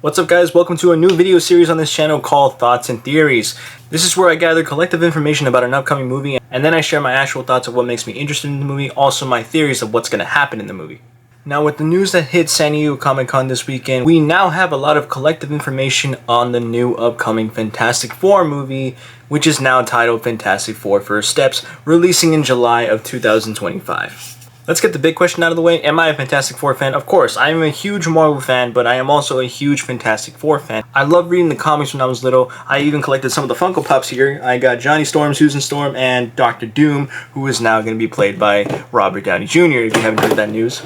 What's up guys, welcome to a new video series on this channel called Thoughts and Theories. This is where I gather collective information about an upcoming movie and then I share my actual thoughts of what makes me interested in the movie, also my theories of what's going to happen in the movie. Now with the news that hit San Diego Comic-Con this weekend, we now have a lot of collective information on the new upcoming Fantastic Four movie, which is now titled Fantastic Four First Steps, releasing in July of 2025. Let's get the big question out of the way. Am I a Fantastic Four fan? Of course, I am a huge Marvel fan, but I am also a huge Fantastic Four fan. I love reading the comics when I was little. I even collected some of the Funko Pops here. I got Johnny Storm, Susan Storm, and Dr. Doom, who is now going to be played by Robert Downey Jr., if you haven't heard that news.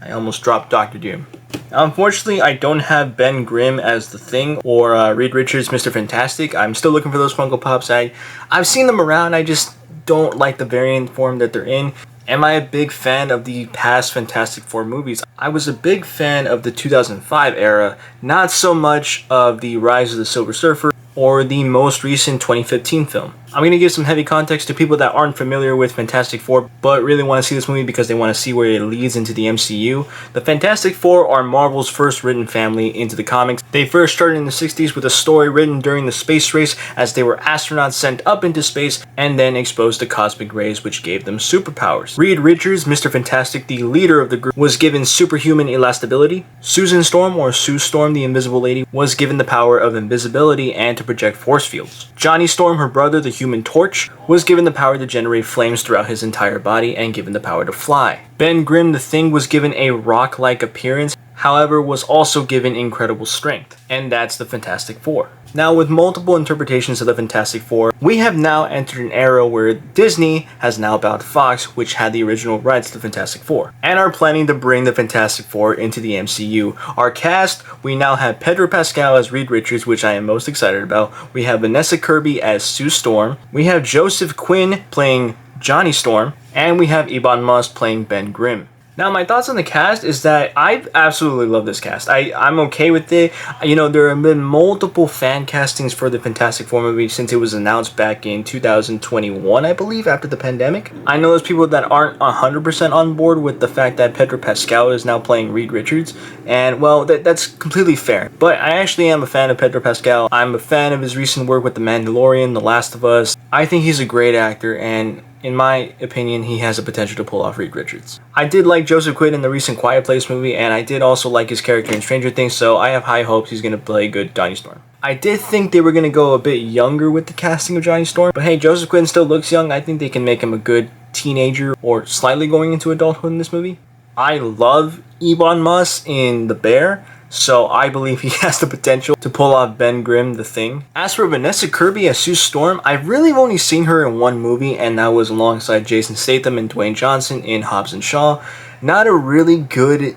I almost dropped Dr. Doom. Unfortunately, I don't have Ben Grimm as the Thing or Reed Richards, Mr. Fantastic. I'm still looking for those Funko Pops. I've seen them around, I just don't like the variant form that they're in. Am I a big fan of the past Fantastic Four movies? I was a big fan of the 2005 era, not so much of the Rise of the Silver Surfer or the most recent 2015 film. I'm going to give some heavy context to people that aren't familiar with Fantastic Four but really want to see this movie because they want to see where it leads into the MCU. The Fantastic Four are Marvel's first written family into the comics. They first started in the 60s with a story written during the space race as they were astronauts sent up into space and then exposed to cosmic rays which gave them superpowers. Reed Richards, Mr. Fantastic, the leader of the group, was given superhuman elastability. Susan Storm, or Sue Storm, the Invisible Lady, was given the power of invisibility and to project force fields. Johnny Storm, her brother, the Human Torch, was given the power to generate flames throughout his entire body and given the power to fly. Ben Grimm, the Thing, was given a rock-like appearance, however was also given incredible strength. And that's the Fantastic Four. Now with multiple interpretations of the Fantastic Four, we have now entered an era where Disney has now bought Fox, which had the original rights to the Fantastic Four, and are planning to bring the Fantastic Four into the MCU. Our cast, we now have Pedro Pascal as Reed Richards, which I am most excited about. We have Vanessa Kirby as Sue Storm. We have Joseph Quinn playing Johnny Storm, and we have Ebon Moss playing Ben Grimm. Now, my thoughts on the cast is that I absolutely love this cast. I'm okay with it. You know, there have been multiple fan castings for the Fantastic Four movie since it was announced back in 2021, I believe, after the pandemic. I know there's people that aren't 100% on board with the fact that Pedro Pascal is now playing Reed Richards, and, well, that's completely fair. But I actually am a fan of Pedro Pascal. I'm a fan of his recent work with The Mandalorian, The Last of Us. I think he's a great actor, and in my opinion, he has the potential to pull off Reed Richards. I did like Joseph Quinn in the recent Quiet Place movie, and I did also like his character in Stranger Things, so I have high hopes he's going to play good Johnny Storm. I did think they were going to go a bit younger with the casting of Johnny Storm, but hey, Joseph Quinn still looks young. I think they can make him a good teenager or slightly going into adulthood in this movie. I love Ebon Moss in The Bear, so I believe he has the potential to pull off Ben Grimm, the Thing. As for Vanessa Kirby as Sue Storm, I've really only seen her in one movie, and that was alongside Jason Statham and Dwayne Johnson in Hobbs and Shaw. Not a really good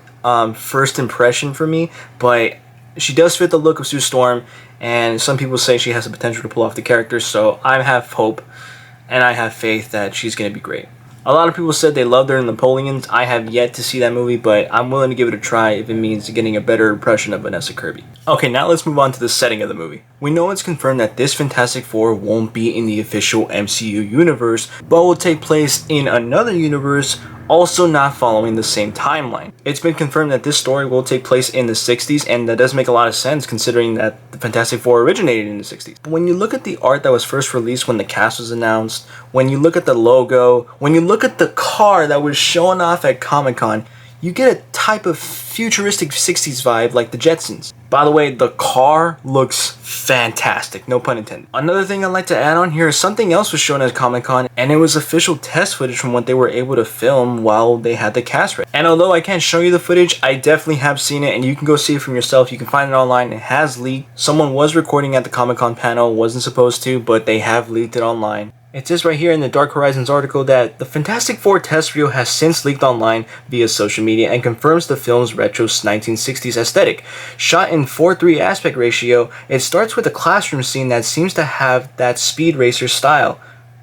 first impression for me, but she does fit the look of Sue Storm, and some people say she has the potential to pull off the character, so I have hope, and I have faith that she's going to be great. A lot of people said they loved her in Napoleons. I have yet to see that movie, but I'm willing to give it a try if it means getting a better impression of Vanessa Kirby. Okay, now let's move on to the setting of the movie. We know it's confirmed that this Fantastic Four won't be in the official MCU universe, but will take place in another universe, also not following the same timeline. It's been confirmed that this story will take place in the 60s, and that does make a lot of sense considering that the Fantastic Four originated in the 60s. But when you look at the art that was first released when the cast was announced, when you look at the logo, when you look at the car that was shown off at Comic-Con, you get a type of futuristic 60s vibe like the Jetsons. By the way, the car looks fantastic, no pun intended. Another thing I'd like to add on here is something else was shown at Comic-Con, and it was official test footage from what they were able to film while they had the cast ready. And although I can't show you the footage, I definitely have seen it, and you can go see it from yourself. You can find it online. It has leaked. Someone was recording at the Comic-Con panel, wasn't supposed to, but they have leaked it online. It says right here in the Dark Horizons article that the Fantastic Four test reel has since leaked online via social media and confirms the film's retro 1960s aesthetic. Shot in 4:3 aspect ratio, it starts with a classroom scene that seems to have that Speed Racer style.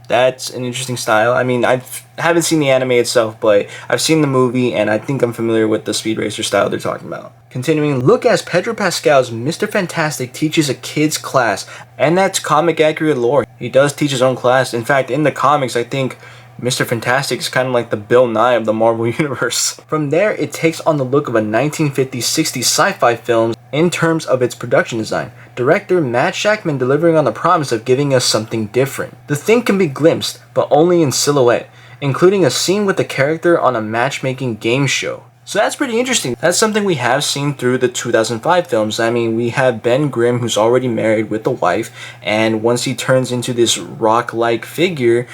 That's an interesting style. I mean, I haven't seen the anime itself, but I've seen the movie, and I think I'm familiar with the Speed Racer style they're talking about. Continuing, look as Pedro Pascal's Mr. Fantastic teaches a kid's class, and that's comic accurate lore. He does teach his own class. In fact, in the comics, I think Mr. Fantastic is kind of like the Bill Nye of the Marvel Universe. From there, it takes on the look of a 1950s-60s sci-fi film in terms of its production design. Director Matt Shakman delivering on the promise of giving us something different. The Thing can be glimpsed, but only in silhouette, including a scene with the character on a matchmaking game show. So that's pretty interesting. That's something we have seen through the 2005 films. I mean, we have Ben Grimm, who's already married with a wife, and once he turns into this rock-like figure,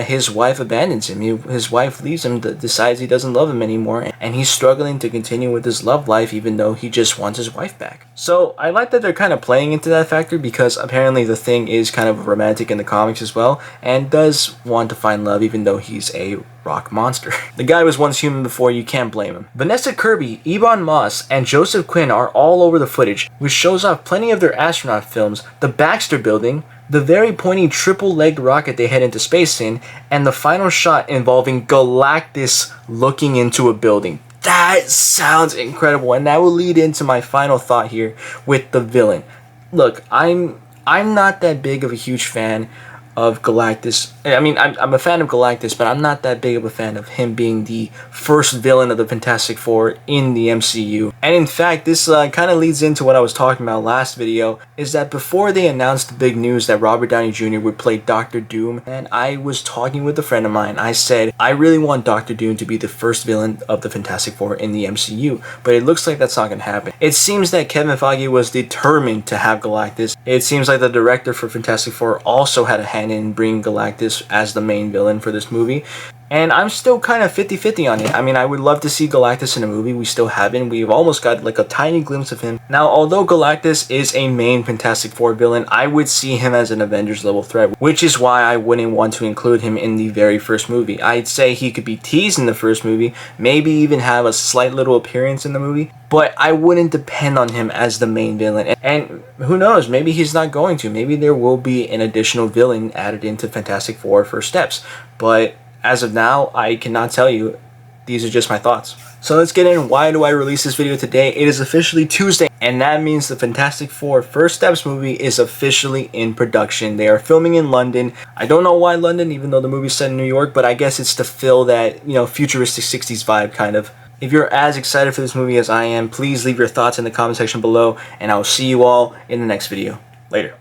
his wife abandons him. His wife leaves him, decides he doesn't love him anymore, and he's struggling to continue with his love life even though he just wants his wife back. So I like that they're kind of playing into that factor, because apparently the Thing is kind of romantic in the comics as well, and does want to find love even though he's a rock monster. The guy was once human before, you can't blame him. Vanessa Kirby, Ebon Moss, and Joseph Quinn are all over the footage, which shows off plenty of their astronaut films, the Baxter Building, the very pointy triple-legged rocket they head into space in, and the final shot involving Galactus looking into a building. That sounds incredible, and that will lead into my final thought here with the villain. Look, I'm not that big of a huge fan of Galactus. I mean, I'm a fan of Galactus, but I'm not that big of a fan of him being the first villain of the Fantastic Four in the MCU. And in fact, this kind of leads into what I was talking about last video, is that before they announced the big news that Robert Downey Jr. would play Doctor Doom, and I was talking with a friend of mine, I said, I really want Doctor Doom to be the first villain of the Fantastic Four in the MCU, but it looks like that's not going to happen. It seems that Kevin Feige was determined to have Galactus. It seems like the director for Fantastic Four also had a hand in bringing Galactus as the main villain for this movie. And I'm still kind of 50-50 on it. I mean, I would love to see Galactus in a movie. We still haven't. We've almost got like a tiny glimpse of him. Now, although Galactus is a main Fantastic Four villain, I would see him as an Avengers level threat, which is why I wouldn't want to include him in the very first movie. I'd say he could be teased in the first movie, maybe even have a slight little appearance in the movie, but I wouldn't depend on him as the main villain. And who knows, maybe he's not going to. Maybe there will be an additional villain added into Fantastic Four First Steps. But as of now, I cannot tell you. These are just my thoughts. So let's get in. Why do I release this video today? It is officially Tuesday, and that means the Fantastic Four First Steps movie is officially in production. They are filming in London. I don't know why London, even though the movie's set in New York, but I guess it's to fill that, futuristic 60s vibe, kind of. If you're as excited for this movie as I am, please leave your thoughts in the comment section below, and I will see you all in the next video. Later.